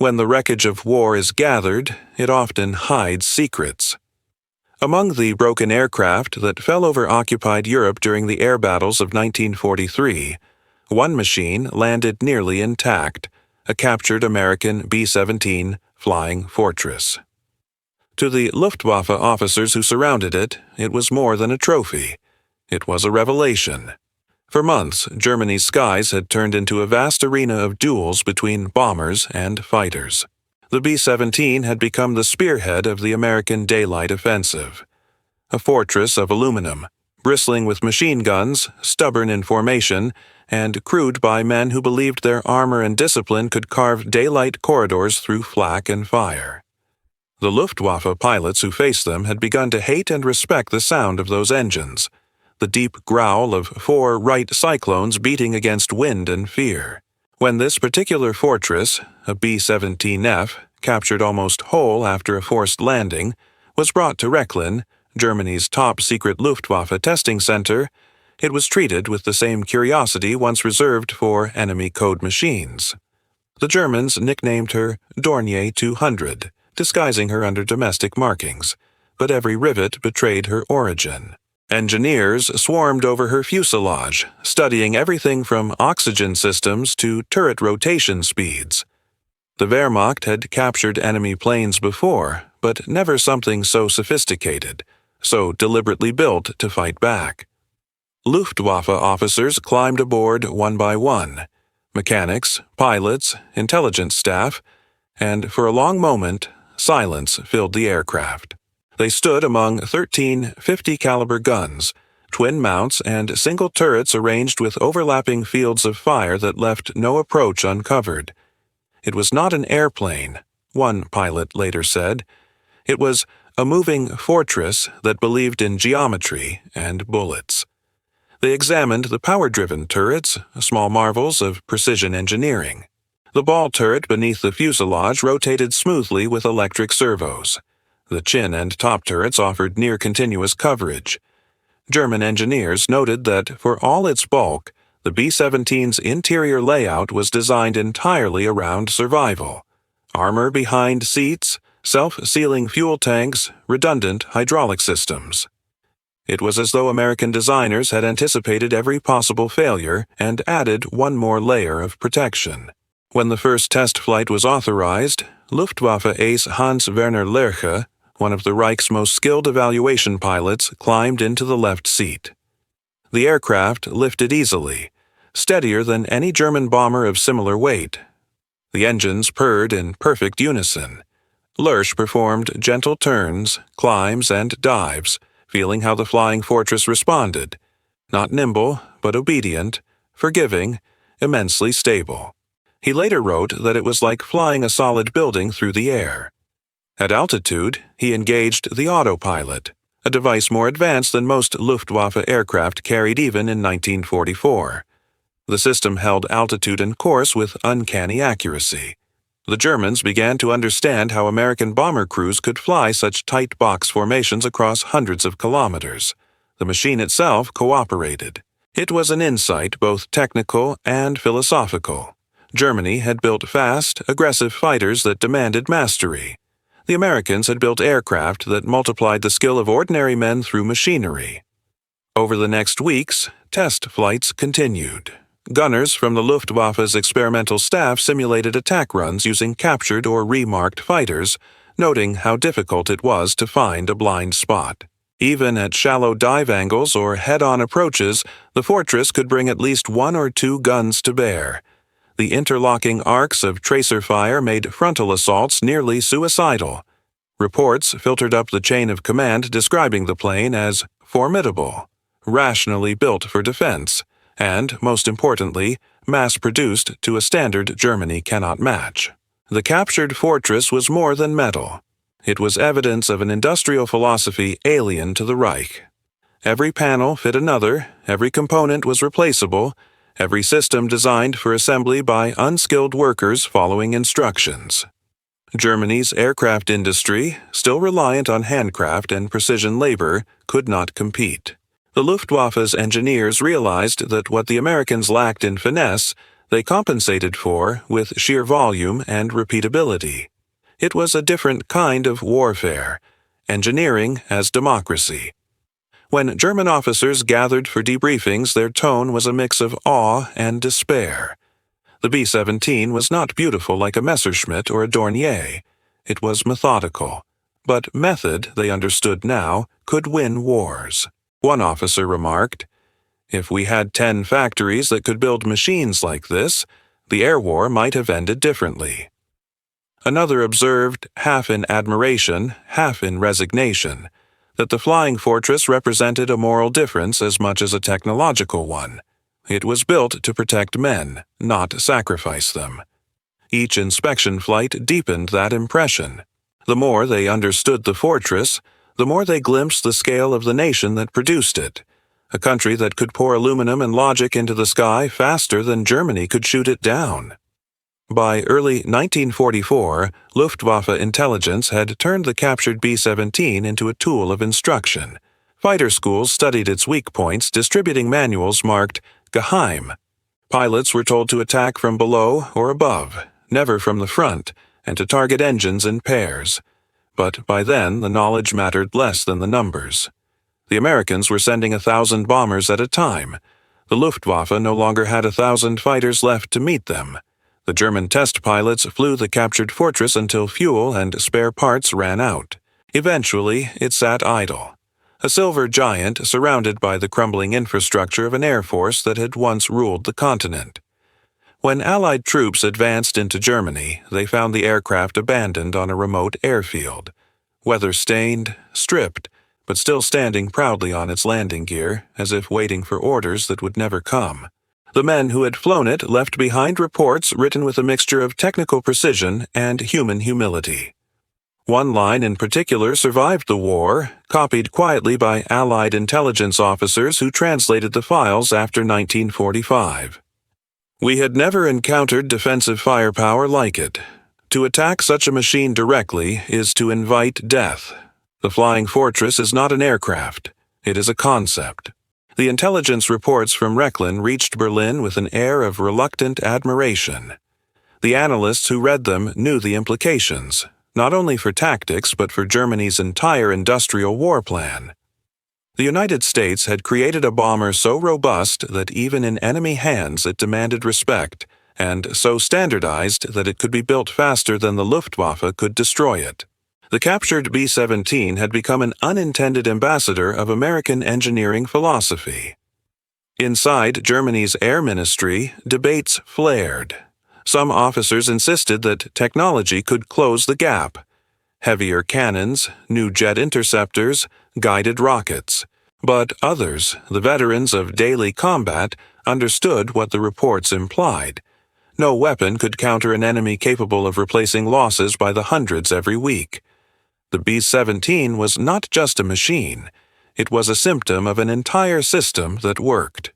When the wreckage of war is gathered, it often hides secrets. Among the broken aircraft that fell over occupied Europe during the air battles of 1943, one machine landed nearly intact, a captured American B-17 Flying Fortress. To the Luftwaffe officers who surrounded it, it was more than a trophy. It was a revelation. For months, Germany's skies had turned into a vast arena of duels between bombers and fighters. The B-17 had become the spearhead of the American daylight offensive. A fortress of aluminum, bristling with machine guns, stubborn in formation, and crewed by men who believed their armor and discipline could carve daylight corridors through flak and fire. The Luftwaffe pilots who faced them had begun to hate and respect the sound of those engines, the deep growl of 4 Wright cyclones beating against wind and fear. When this particular fortress, a B-17F, captured almost whole after a forced landing, was brought to Rechlin, Germany's top-secret Luftwaffe testing center, it was treated with the same curiosity once reserved for enemy code machines. The Germans nicknamed her Dornier 200, disguising her under domestic markings, but every rivet betrayed her origin. Engineers swarmed over her fuselage, studying everything from oxygen systems to turret rotation speeds. The Wehrmacht had captured enemy planes before, but never something so sophisticated, so deliberately built to fight back. Luftwaffe officers climbed aboard one by one, mechanics, pilots, intelligence staff, and for a long moment, silence filled the aircraft. They stood among 13 50-caliber guns, twin mounts, and single turrets arranged with overlapping fields of fire that left no approach uncovered. It was not an airplane, one pilot later said. It was a moving fortress that believed in geometry and bullets. They examined the power-driven turrets, small marvels of precision engineering. The ball turret beneath the fuselage rotated smoothly with electric servos. The chin and top turrets offered near-continuous coverage. German engineers noted that, for all its bulk, the B-17's interior layout was designed entirely around survival. Armor behind seats, self-sealing fuel tanks, redundant hydraulic systems. It was as though American designers had anticipated every possible failure and added one more layer of protection. When the first test flight was authorized, Luftwaffe ace Hans-Werner Lerche, one of the Reich's most skilled evaluation pilots, climbed into the left seat. The aircraft lifted easily, steadier than any German bomber of similar weight. The engines purred in perfect unison. Lerche performed gentle turns, climbs, and dives, feeling how the flying fortress responded. Not nimble, but obedient, forgiving, immensely stable. He later wrote that it was like flying a solid building through the air. At altitude, he engaged the autopilot, a device more advanced than most Luftwaffe aircraft carried even in 1944. The system held altitude and course with uncanny accuracy. The Germans began to understand how American bomber crews could fly such tight box formations across hundreds of kilometers. The machine itself cooperated. It was an insight both technical and philosophical. Germany had built fast, aggressive fighters that demanded mastery. The Americans had built aircraft that multiplied the skill of ordinary men through machinery. Over the next weeks, test flights continued. Gunners from the Luftwaffe's experimental staff simulated attack runs using captured or remarked fighters, noting how difficult it was to find a blind spot. Even at shallow dive angles or head-on approaches, the fortress could bring at least 1 or 2 guns to bear. The interlocking arcs of tracer fire made frontal assaults nearly suicidal. Reports filtered up the chain of command describing the plane as formidable, rationally built for defense, and, most importantly, mass-produced to a standard Germany cannot match. The captured fortress was more than metal. It was evidence of an industrial philosophy alien to the Reich. Every panel fit another, every component was replaceable, every system designed for assembly by unskilled workers following instructions. Germany's aircraft industry, still reliant on handcraft and precision labor, could not compete. The Luftwaffe's engineers realized that what the Americans lacked in finesse, they compensated for with sheer volume and repeatability. It was a different kind of warfare, engineering as democracy. When German officers gathered for debriefings, their tone was a mix of awe and despair. The B-17 was not beautiful like a Messerschmitt or a Dornier. It was methodical. But method, they understood now, could win wars. One officer remarked, "If we had 10 factories that could build machines like this, the air war might have ended differently." Another observed, half in admiration, half in resignation, that the flying fortress represented a moral difference as much as a technological one. It was built to protect men, not sacrifice them. Each inspection flight deepened that impression. The more they understood the fortress, the more they glimpsed the scale of the nation that produced it, a country that could pour aluminum and logic into the sky faster than Germany could shoot it down. By early 1944, Luftwaffe intelligence had turned the captured B-17 into a tool of instruction. Fighter schools studied its weak points, distributing manuals marked Geheim. Pilots were told to attack from below or above, never from the front, and to target engines in pairs. But by then, the knowledge mattered less than the numbers. The Americans were sending 1,000 bombers at a time. The Luftwaffe no longer had 1,000 fighters left to meet them. The German test pilots flew the captured fortress until fuel and spare parts ran out. Eventually, it sat idle, a silver giant surrounded by the crumbling infrastructure of an air force that had once ruled the continent. When Allied troops advanced into Germany, they found the aircraft abandoned on a remote airfield, weather-stained, stripped, but still standing proudly on its landing gear, as if waiting for orders that would never come. The men who had flown it left behind reports written with a mixture of technical precision and human humility. One line in particular survived the war, copied quietly by Allied intelligence officers who translated the files after 1945. "We had never encountered defensive firepower like it. To attack such a machine directly is to invite death. The flying fortress is not an aircraft. It is a concept." The intelligence reports from Rechlin reached Berlin with an air of reluctant admiration. The analysts who read them knew the implications, not only for tactics but for Germany's entire industrial war plan. The United States had created a bomber so robust that even in enemy hands it demanded respect, and so standardized that it could be built faster than the Luftwaffe could destroy it. The captured B-17 had become an unintended ambassador of American engineering philosophy. Inside Germany's Air Ministry, debates flared. Some officers insisted that technology could close the gap. Heavier cannons, new jet interceptors, guided rockets. But others, the veterans of daily combat, understood what the reports implied. No weapon could counter an enemy capable of replacing losses by the hundreds every week. The B-17 was not just a machine. It was a symptom of an entire system that worked.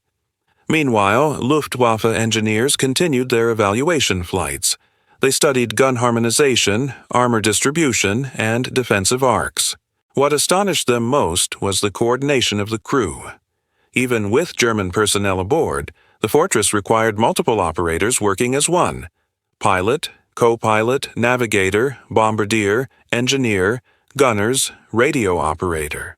Meanwhile, Luftwaffe engineers continued their evaluation flights. They studied gun harmonization, armor distribution, and defensive arcs. What astonished them most was the coordination of the crew. Even with German personnel aboard, the fortress required multiple operators working as one: pilot, co-pilot, navigator, bombardier, engineer, gunners, radio operator.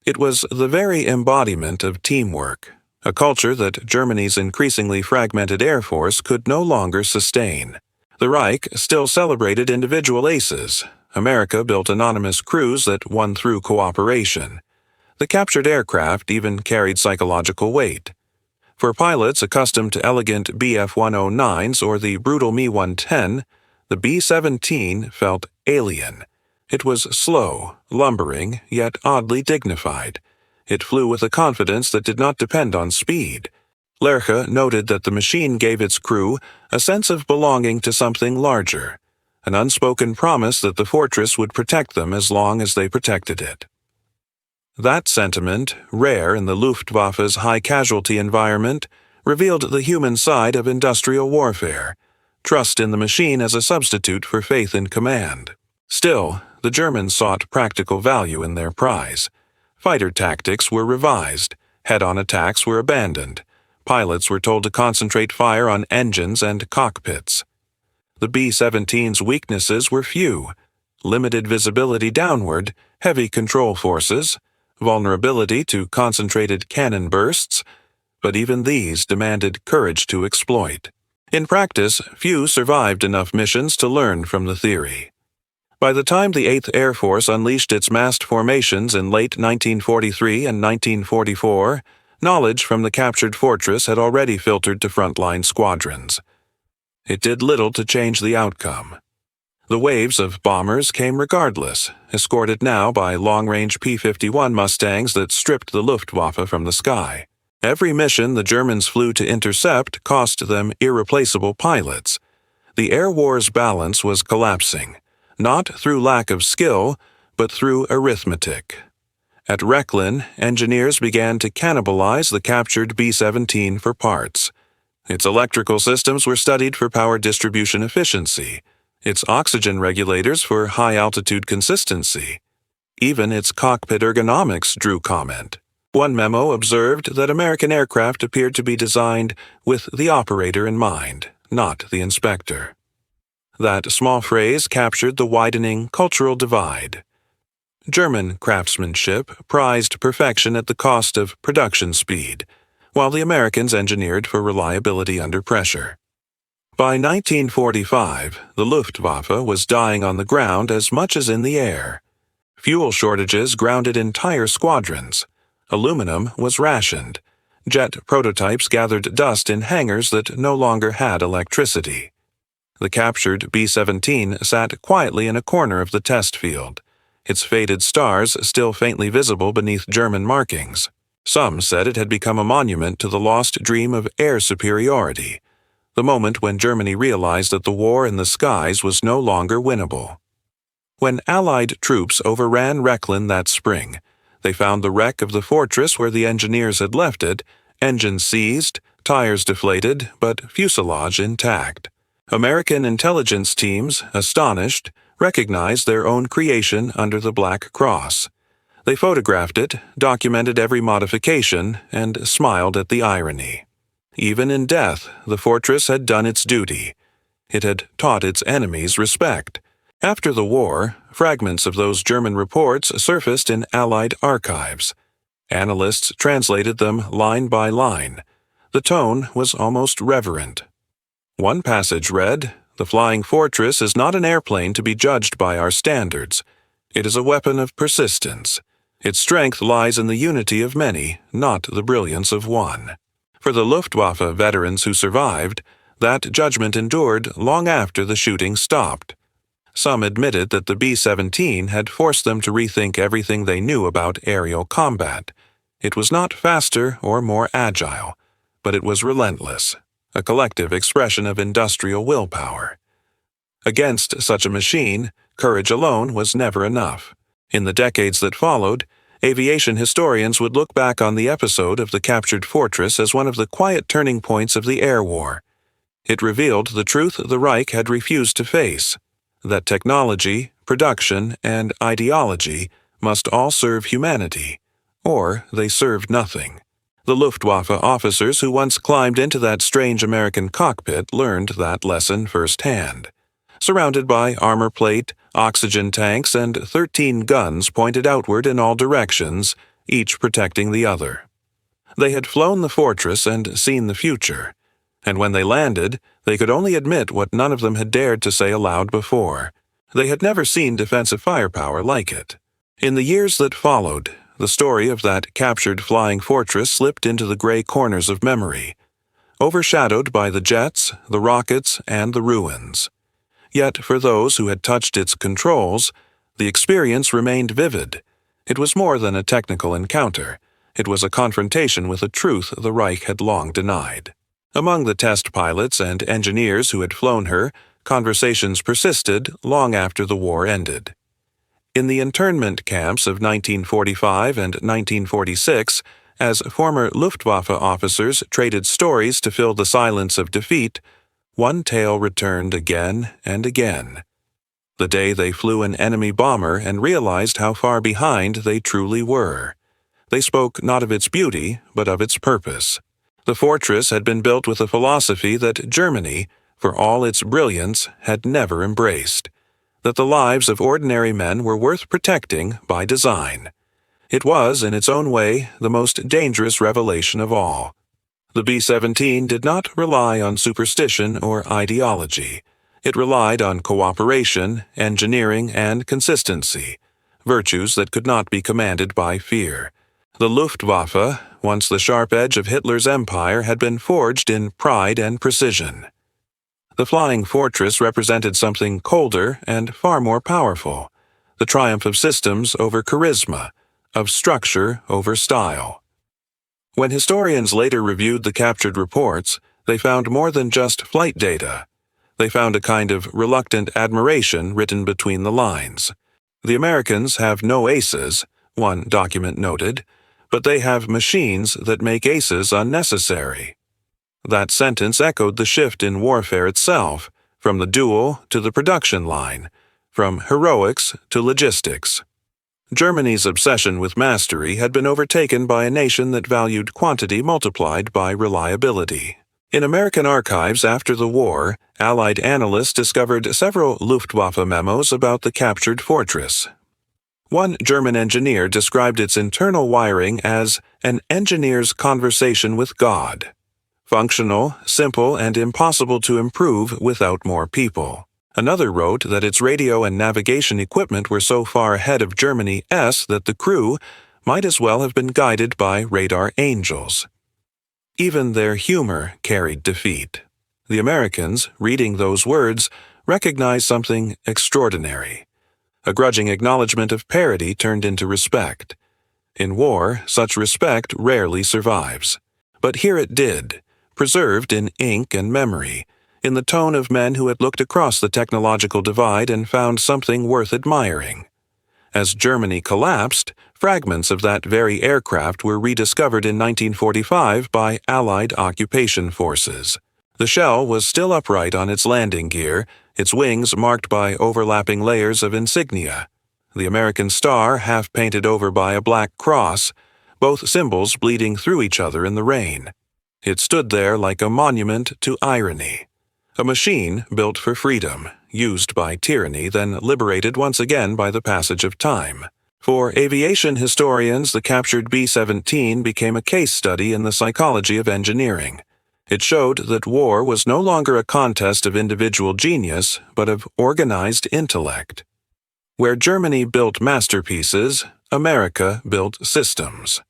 It was the very embodiment of teamwork, a culture that Germany's increasingly fragmented air force could no longer sustain. The Reich still celebrated individual aces. America built anonymous crews that won through cooperation. The captured aircraft even carried psychological weight. For pilots accustomed to elegant Bf-109s or the brutal Me-110, the B-17 felt alien. It was slow, lumbering, yet oddly dignified. It flew with a confidence that did not depend on speed. Lerche noted that the machine gave its crew a sense of belonging to something larger, an unspoken promise that the fortress would protect them as long as they protected it. That sentiment, rare in the Luftwaffe's high-casualty environment, revealed the human side of industrial warfare, trust in the machine as a substitute for faith in command. Still, the Germans sought practical value in their prize. Fighter tactics were revised, head-on attacks were abandoned, Pilots were told to concentrate fire on engines and cockpits. The B-17's weaknesses were few: limited visibility downward, heavy control forces, vulnerability to concentrated cannon bursts, but even these demanded courage to exploit. In practice, few survived enough missions to learn from the theory. By the time the 8th Air Force unleashed its massed formations in late 1943 and 1944, knowledge from the captured fortress had already filtered to frontline squadrons. It did little to change the outcome. The waves of bombers came regardless, escorted now by long-range P-51 Mustangs that stripped the Luftwaffe from the sky. Every mission the Germans flew to intercept cost them irreplaceable pilots. The air war's balance was collapsing, not through lack of skill, but through arithmetic. At Rechlin, engineers began to cannibalize the captured B-17 for parts. Its electrical systems were studied for power distribution efficiency, its oxygen regulators for high-altitude consistency. Even its cockpit ergonomics drew comment. One memo observed that American aircraft appeared to be designed with the operator in mind, not the inspector. That small phrase captured the widening cultural divide. German craftsmanship prized perfection at the cost of production speed, while the Americans engineered for reliability under pressure. By 1945, the Luftwaffe was dying on the ground as much as in the air. Fuel shortages grounded entire squadrons. Aluminum was rationed. Jet prototypes gathered dust in hangars that no longer had electricity. The captured B-17 sat quietly in a corner of the test field, its faded stars still faintly visible beneath German markings. Some said it had become a monument to the lost dream of air superiority, the moment when Germany realized that the war in the skies was no longer winnable. When Allied troops overran Rechlin that spring, they found the wreck of the fortress where the engineers had left it, engines seized, tires deflated, but fuselage intact. American intelligence teams, astonished, recognized their own creation under the Black Cross. They photographed it, documented every modification, and smiled at the irony. Even in death, the fortress had done its duty. It had taught its enemies respect. After the war, fragments of those German reports surfaced in Allied archives. Analysts translated them line by line. The tone was almost reverent. One passage read, "The flying fortress is not an airplane to be judged by our standards. It is a weapon of persistence. Its strength lies in the unity of many, not the brilliance of one." For the Luftwaffe veterans who survived, that judgment endured long after the shooting stopped. Some admitted that the B-17 had forced them to rethink everything they knew about aerial combat. It was not faster or more agile, but it was relentless, a collective expression of industrial willpower. Against such a machine, courage alone was never enough. In the decades that followed, aviation historians would look back on the episode of the captured fortress as one of the quiet turning points of the air war. It revealed the truth the Reich had refused to face, that technology, production, and ideology must all serve humanity, or they served nothing. The Luftwaffe officers who once climbed into that strange American cockpit learned that lesson firsthand. Surrounded by armor plate, oxygen tanks, and 13 guns pointed outward in all directions, each protecting the other. They had flown the fortress and seen the future, and when they landed, they could only admit what none of them had dared to say aloud before. They had never seen defensive firepower like it. In the years that followed, the story of that captured flying fortress slipped into the gray corners of memory, overshadowed by the jets, the rockets, and the ruins. Yet for those who had touched its controls, the experience remained vivid. It was more than a technical encounter. It was a confrontation with a truth the Reich had long denied. Among the test pilots and engineers who had flown her, conversations persisted long after the war ended. In the internment camps of 1945 and 1946, as former Luftwaffe officers traded stories to fill the silence of defeat, one tale returned again and again. The day they flew an enemy bomber and realized how far behind they truly were. They spoke not of its beauty, but of its purpose. The fortress had been built with a philosophy that Germany, for all its brilliance, had never embraced, that the lives of ordinary men were worth protecting by design. It was, in its own way, the most dangerous revelation of all. The B-17 did not rely on superstition or ideology. It relied on cooperation, engineering, and consistency, virtues that could not be commanded by fear. The Luftwaffe, once the sharp edge of Hitler's empire, had been forged in pride and precision. The flying fortress represented something colder and far more powerful, the triumph of systems over charisma, of structure over style. When historians later reviewed the captured reports, they found more than just flight data. They found a kind of reluctant admiration written between the lines. The Americans have no aces, one document noted, but they have machines that make aces unnecessary. That sentence echoed the shift in warfare itself, from the duel to the production line, from heroics to logistics. Germany's obsession with mastery had been overtaken by a nation that valued quantity multiplied by reliability. In American archives after the war, Allied analysts discovered several Luftwaffe memos about the captured fortress. One German engineer described its internal wiring as an engineer's conversation with God. Functional, simple, and impossible to improve without more people. Another wrote that its radio and navigation equipment were so far ahead of Germany's that the crew might as well have been guided by radar angels. Even their humor carried defeat. The Americans, reading those words, recognized something extraordinary. A grudging acknowledgement of parity turned into respect. In war, such respect rarely survives. But here it did, preserved in ink and memory, in the tone of men who had looked across the technological divide and found something worth admiring. As Germany collapsed, fragments of that very aircraft were rediscovered in 1945 by Allied occupation forces. The shell was still upright on its landing gear, its wings marked by overlapping layers of insignia. The American star half painted over by a black cross, both symbols bleeding through each other in the rain. It stood there like a monument to irony. A machine built for freedom, used by tyranny, then liberated once again by the passage of time. For aviation historians, the captured B-17 became a case study in the psychology of engineering. It showed that war was no longer a contest of individual genius, but of organized intellect. Where Germany built masterpieces, America built systems.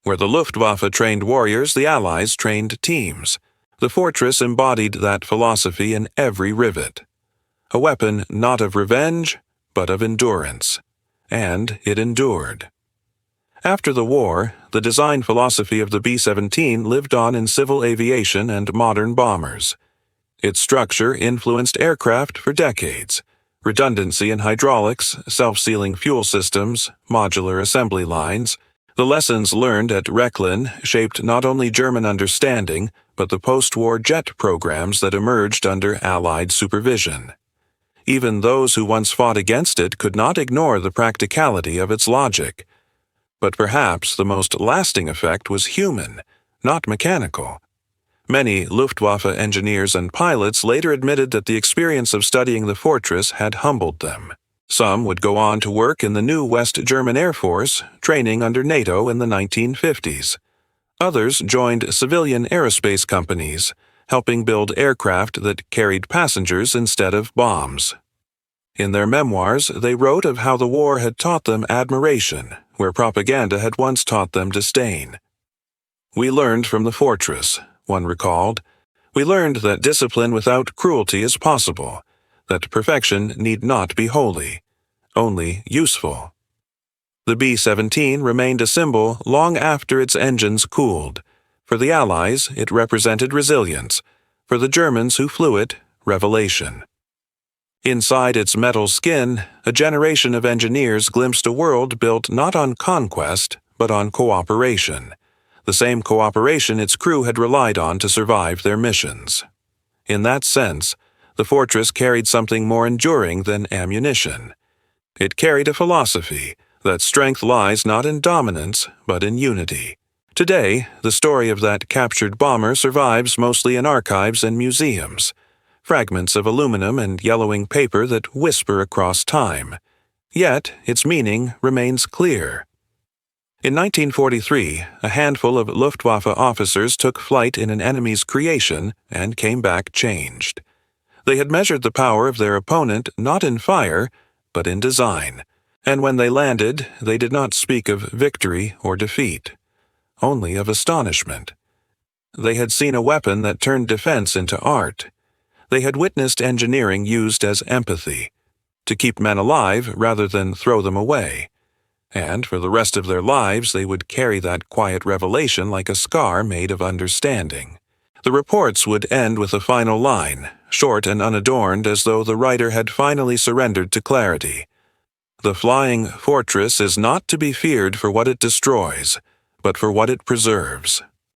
Where the Luftwaffe trained warriors, the Allies trained teams. The fortress embodied that philosophy in every rivet. A weapon not of revenge, but of endurance. And it endured. After the war, the design philosophy of the B-17 lived on in civil aviation and modern bombers. Its structure influenced aircraft for decades. Redundancy in hydraulics, self-sealing fuel systems, modular assembly lines. The lessons learned at Rechlin shaped not only German understanding, but the post-war jet programs that emerged under Allied supervision. Even those who once fought against it could not ignore the practicality of its logic. But perhaps the most lasting effect was human, not mechanical. Many Luftwaffe engineers and pilots later admitted that the experience of studying the fortress had humbled them. Some would go on to work in the new West German Air Force, training under NATO in the 1950s. Others joined civilian aerospace companies, helping build aircraft that carried passengers instead of bombs. In their memoirs, they wrote of how the war had taught them admiration, where propaganda had once taught them disdain. "We learned from the fortress," one recalled. "We learned that discipline without cruelty is possible, that perfection need not be holy, only useful." The B-17 remained a symbol long after its engines cooled. For the Allies, it represented resilience. For the Germans who flew it, revelation. Inside its metal skin, a generation of engineers glimpsed a world built not on conquest, but on cooperation. The same cooperation its crew had relied on to survive their missions. In that sense, the fortress carried something more enduring than ammunition. It carried a philosophy that strength lies not in dominance, but in unity. Today, the story of that captured bomber survives mostly in archives and museums, fragments of aluminum and yellowing paper that whisper across time. Yet, its meaning remains clear. In 1943, a handful of Luftwaffe officers took flight in an enemy's creation and came back changed. They had measured the power of their opponent not in fire, but in design, and when they landed, they did not speak of victory or defeat, only of astonishment. They had seen a weapon that turned defense into art. They had witnessed engineering used as empathy, to keep men alive rather than throw them away. And for the rest of their lives they would carry that quiet revelation like a scar made of understanding. The reports would end with a final line, short and unadorned as though the writer had finally surrendered to clarity. The flying fortress is not to be feared for what it destroys, but for what it preserves.